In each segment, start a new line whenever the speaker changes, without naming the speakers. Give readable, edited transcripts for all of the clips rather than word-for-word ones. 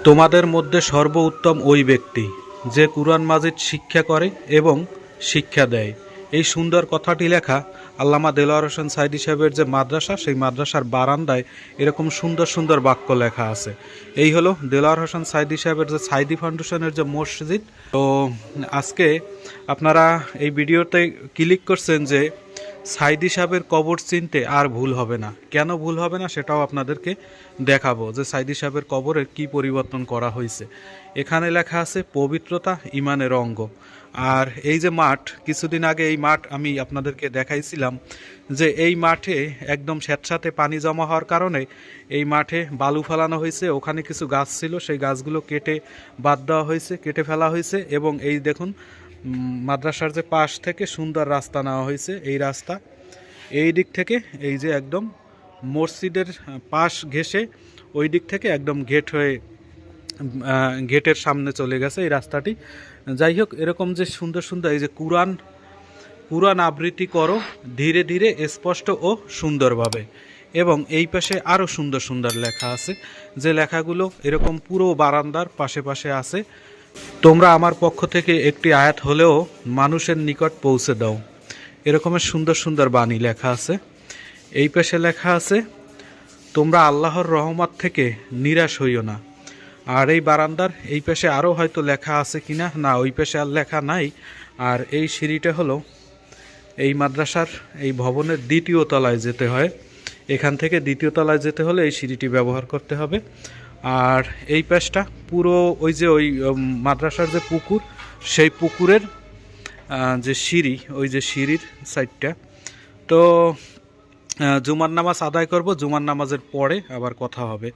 তোমাদের মধ্যে সর্বোত্তম ওই ব্যক্তি যে কুরআন মাজিদ শিক্ষা করে এবং শিক্ষা দেয়। এই সুন্দর কথাটি লেখা আল্লামা দেলোয়ার হোসেন সাইদি সাহেবের যে মাদ্রাসা, সেই মাদ্রাসার বারান্দায় এরকম সুন্দর সুন্দর বাক্য লেখা আছে। এই হলো দেলোয়ার হোসেন সাইদি সাহেবের যে সাইদি ফাউন্ডেশনের যে মসজিদ। তো আজকে আপনারা এই ভিডিওতে ক্লিক করছেন যে সাইদি সাহেবের কবর চিনতে আর ভুল হবে না। কেন ভুল হবে না সেটাও আপনাদেরকে দেখাবো যে সাইদি সাহেবের কবরের কি পরিবর্তন করা হয়েছে। এখানে লেখা আছে পবিত্রতা ইমানের অঙ্গ। আর এই যে মাঠ, কিছুদিন আগে এই মাঠ আমি আপনাদেরকে দেখাইছিলাম যে এই মাঠে একদম স্যাঁতস্যাঁতে পানি জমা হওয়ার কারণে এই মাঠে বালু ফেলানো হয়েছে। ওখানে কিছু গাছ ছিল, সেই গাছগুলো কেটে বাদ দেওয়া হয়েছে, কেটে ফেলা হয়েছে। এবং এই দেখুন মাদ্রাসার যে পাশ থেকে সুন্দর রাস্তা নেওয়া হয়েছে। এই রাস্তা এই দিক থেকে এই যে একদম মসজিদের পাশ ঘেঁষে ওই দিক থেকে একদম গেট হয়ে গেটের সামনে চলে গেছে এই রাস্তাটি। যাই হোক, এরকম যে সুন্দর সুন্দর এই যে কুরআন আবৃত্তি করো ধীরে ধীরে, স্পষ্ট ও সুন্দরভাবে। এবং এই পাশে আরও সুন্দর সুন্দর লেখা আছে, যে লেখাগুলো এরকম পুরো বারান্দার পাশে পাশে আছে। তোমরা আমার পক্ষ থেকে একটি আয়াত হলেও মানুষের নিকট পৌঁছে দাও। এরকমের সুন্দর সুন্দর বাণী লেখা আছে। এই পাশে লেখা আছে তোমরা আল্লাহর রহমত থেকে নিরাশ হইও না। আর এই বারান্দার এই পাশে আরও হয়তো লেখা আছে কিনা, না ওই পাশে আর লেখা নাই। আর এই সিঁড়িটা হলো এই মাদ্রাসার এই ভবনের দ্বিতীয় তলায় যেতে হয়। এখান থেকে দ্বিতীয় তলায় যেতে হলে এই সিঁড়িটি ব্যবহার করতে হবে। আর এই পাশটা পুরো ওই যে ওই মাদ্রাসার যে পুকুর, সেই পুকুরের যে সিঁড়ি, ওই যে সিঁড়ির সাইডটা। তো জুমার নামাজ আদায় করব, জুমার নামাজের পরে আবার কথা হবে।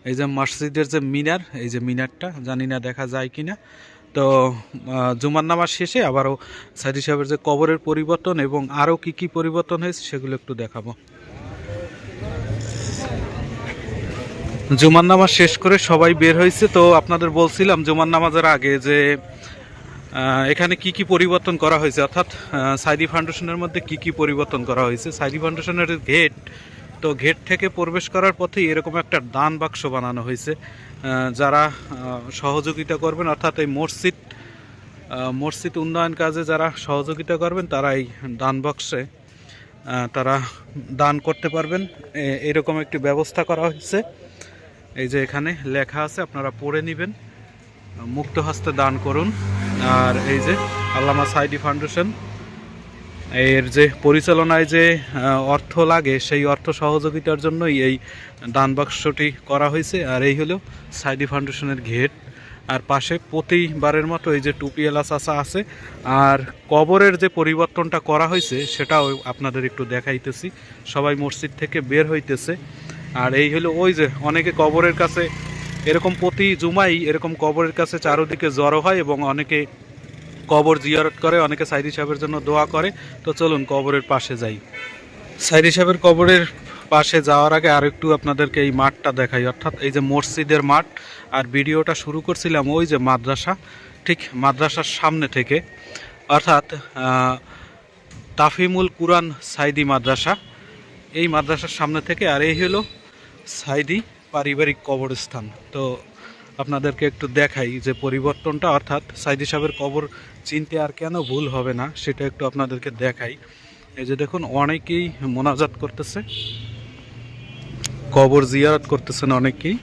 এই যে মসজিদের যে মিনার, এই যে মিনারটা জানি না দেখা যায় কিনা। তো জুমার নামাজ শেষে আবারও সাইদি সাহেবের যে কবরের পরিবর্তন এবং আরও কি কি পরিবর্তন হয়েছে সেগুলো একটু দেখাবো। জুমার নামাজ শেষ করে সবাই বের হয়েছে। তো আপনাদের বলছিলাম জুমার নামাজের আগে যে এখানে কি কি পরিবর্তন করা হয়েছে, অর্থাৎ সাইদি ফাউন্ডেশনের মধ্যে কি কি পরিবর্তন করা হয়েছে। সাইদি ফাউন্ডেশনের গেট, তো গেট থেকে প্রবেশ করার পথেই এরকম একটা দান বাক্স বানানো হয়েছে। যারা সহযোগিতা করবেন, অর্থাৎ এই মসজিদ উন্নয়ন কাজে যারা সহযোগিতা করবেন, তারা এই দান বাক্সে তারা দান করতে পারবেন। এরকম একটি ব্যবস্থা করা হয়েছে। এই যে এখানে লেখা আছে, আপনারা পড়ে নেবেন, মুক্ত হস্তে দান করুন। আর এই যে আল্লামা সাইদি ফাউন্ডেশন, এর যে পরিচালনায় যে অর্থ লাগে, সেই অর্থ সহযোগিতার জন্যই এই দান বাক্সটি করা হয়েছে। আর এই হলো সাইদি ফাউন্ডেশনের গেট। আর পাশে প্রতিবারের মতো এই যে টুপিওয়ালা চাচা আছে। আর কবরের যে পরিবর্তনটা করা হয়েছে সেটাও আপনাদের একটু দেখাইতেছি। সবাই মসজিদ থেকে বের হইতেছে। আর এই হলো ওই যে অনেকে কবরের কাছে এরকম প্রতি জুমাই এরকম কবরের কাছে চারোদিকে জড়ো হয় এবং অনেকে কবর জিয়ারত করে, অনেকে সাইদি সাহেবের জন্য দোয়া করে। তো চলুন কবরের পাশে যাই। সাইদি সাহেবের কবরের পাশে যাওয়ার আগে আর একটু আপনাদেরকে এই মাঠটা দেখাই, অর্থাৎ এই যে মসজিদের মাঠ। আর ভিডিওটা শুরু করছিলাম ওই যে মাদ্রাসা, ঠিক মাদ্রাসার সামনে থেকে, অর্থাৎ তাফিমুল কুরআন সাইদি মাদ্রাসা, এই মাদ্রাসার সামনে থেকে। আর এই হলো সাইদি পারিবারিক কবরস্থান। তো আপনাদেরকে একটু দেখাই যে পরিবর্তনটা, অর্থাৎ সাইদি সাহেবের কবর চিনতে আর কেন ভুল হবে না সেটা একটু আপনাদেরকে দেখাই। এই যে দেখুন অনেকেই মোনাজাত করতেছে, কবর জিয়ারত করতেছেন অনেকেই।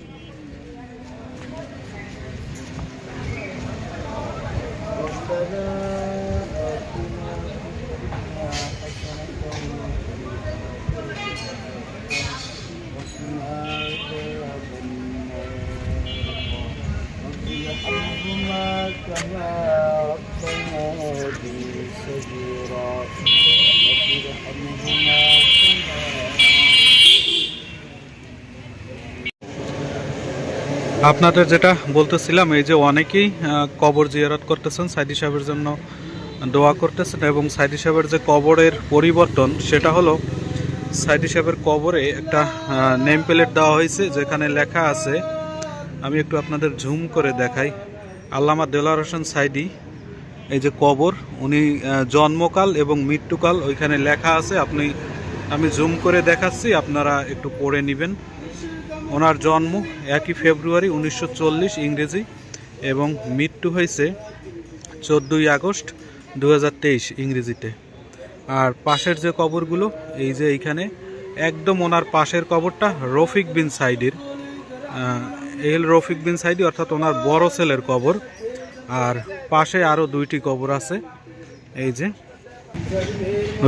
আপনাদের যেটা বলতেছিলাম, এই যে অনেকেই কবর জিয়ারত করতেছেন, সাইদি সাহেবের জন্য দোয়া করতেছেন। এবং সাইদি সাহেবের যে কবরের পরিবর্তন সেটা হলো, সাইদি সাহেবের কবরে একটা নেম প্লেট দেওয়া হয়েছে, যেখানে লেখা আছে, আমি একটু আপনাদের জুম করে দেখাই, আল্লামা দেলোয়ার হোসেন সাইদি এই যে কবর, উনি জন্মকাল এবং মৃত্যুকাল ওইখানে লেখা আছে। আমি জুম করে দেখাচ্ছি, আপনারা একটু পড়ে নেবেন। ওনার জন্ম 1 ফেব্রুয়ারি 1940 ইংরেজি এবং মৃত্যু হয়েছে 14 আগস্ট 2023 ইংরেজিতে। আর পাশের যে কবরগুলো এই যে এইখানে একদম ওনার পাশের কবরটা রফিক বিন সাইদির, রফিক বিন সাইদি অর্থাৎ ওনার বড় ছেলের কবর। আর পাশে আরও 2টি কবর আছে। এই যে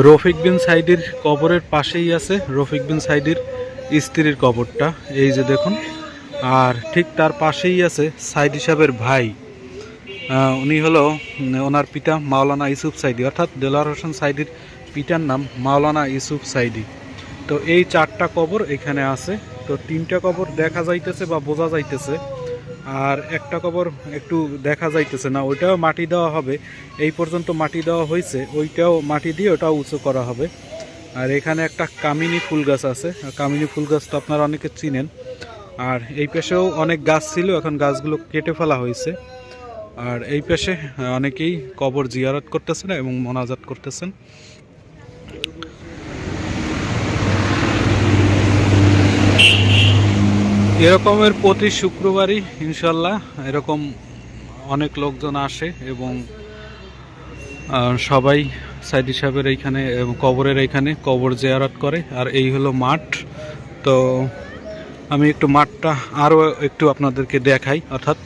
রফিক বিন সাইদির কবরের পাশেই আছে রফিক বিন সাইদির স্ত্রীর কবরটা, এই যে দেখুন। আর ঠিক তার পাশেই আছে সাইদি সাহেবের ভাই, উনি হলো ওনার পিতা মাওলানা ইউসুফ সাইদি, অর্থাৎ দেলোয়ার হোসেন সাইদির পিতার নাম মাওলানা ইউসুফ সাইদি। তো এই 4টা কবর এখানে আছে। তো 3টা কবর দেখা যাইতেছে বা বোঝা যাইতেছে, আর একটা কবর একটু দেখা যাইতেছে না, ওইটাও মাটি দেওয়া হবে। এই পর্যন্ত মাটি দেওয়া হয়েছে, ওইটাও মাটি দিয়ে ওটাও উঁচু করা হবে। আর এখানে একটা কামিনী ফুল গাছ আছে, কামিনী ফুল গাছ তো আপনারা অনেকে চিনেন। আর এই পাশেও অনেক গাছ ছিল, এখন গাছগুলো কেটে ফেলা হয়েছে। আর এই পাশে অনেকেই কবর জিয়ারত করতেছেন এবং মোনাজাত করতেছেন। এরকমের প্রতি শুক্রবারই ইনশাল্লাহ এরকম অনেক লোকজন আসে এবং সবাই সাইদি সাহেবের এইখানে কবরের এইখানে কবর জিয়ারত করে। আর এই হলো মাঠ। তো আমি একটু মাঠটা আরও একটু আপনাদেরকে দেখাই, অর্থাৎ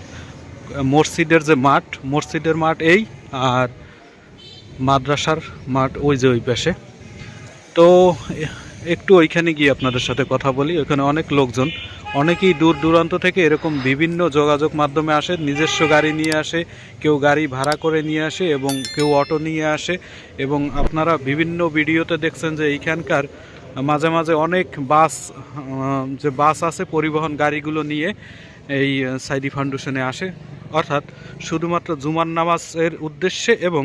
মসজিদের যে মাঠ, মসজিদের মাঠ এই, আর মাদ্রাসার মাঠ ওই যে ওই পাশে। তো একটু ওইখানে গিয়ে আপনাদের সাথে কথা বলি। ওইখানে অনেক লোকজন, অনেকেই দূর দূরান্ত থেকে এরকম বিভিন্ন যোগাযোগ মাধ্যমে আসে, নিজস্ব গাড়ি নিয়ে আসে, কেউ গাড়ি ভাড়া করে নিয়ে আসে এবং কেউ অটো নিয়ে আসে। এবং আপনারা বিভিন্ন ভিডিওতে দেখছেন যে এইখানকার মাঝে মাঝে অনেক বাস, যে বাস আছে পরিবহন গাড়িগুলো নিয়ে এই সাইদি ফাউন্ডেশনে আসে, অর্থাৎ শুধুমাত্র জুমার নামাজের উদ্দেশ্যে এবং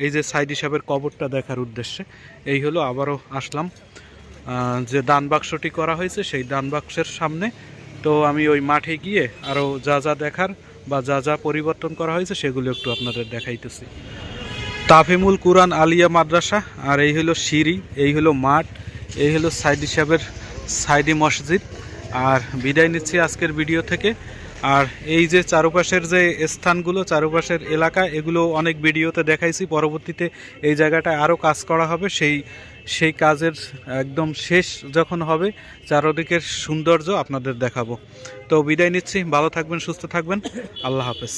এই যে সাইদি সাহেবের কবরটা দেখার উদ্দেশ্যে। এই হলো আবারও আসলাম যে দান বাক্সটি করা হয়েছে সেই দান বাক্সের সামনে। তো আমি ওই মাঠে গিয়ে আরও যা যা দেখার বা যা যা পরিবর্তন করা হয়েছে সেগুলো একটু আপনাদের দেখাইতেছি। তাফিমুল কুরআন আলিয়া মাদ্রাসা, আর এই হলো সিঁড়ি, এই হলো মাঠ, এই হলো সাইদি সাহেবের সাইদি মসজিদ। আর বিদায় নিচ্ছি আজকের ভিডিও থেকে। আর এই যে চারপাশের যে স্থানগুলো, চারপাশের এলাকা, এগুলো অনেক ভিডিওতে দেখাইছি। পরবর্তীতে এই জায়গাটায় আরও কাজ করা হবে, সেই কাজের একদম শেষ যখন হবে চারদিকের সৌন্দর্য আপনাদের দেখাবো। তো বিদায় নিচ্ছি, ভালো থাকবেন, সুস্থ থাকবেন, আল্লাহ হাফেজ।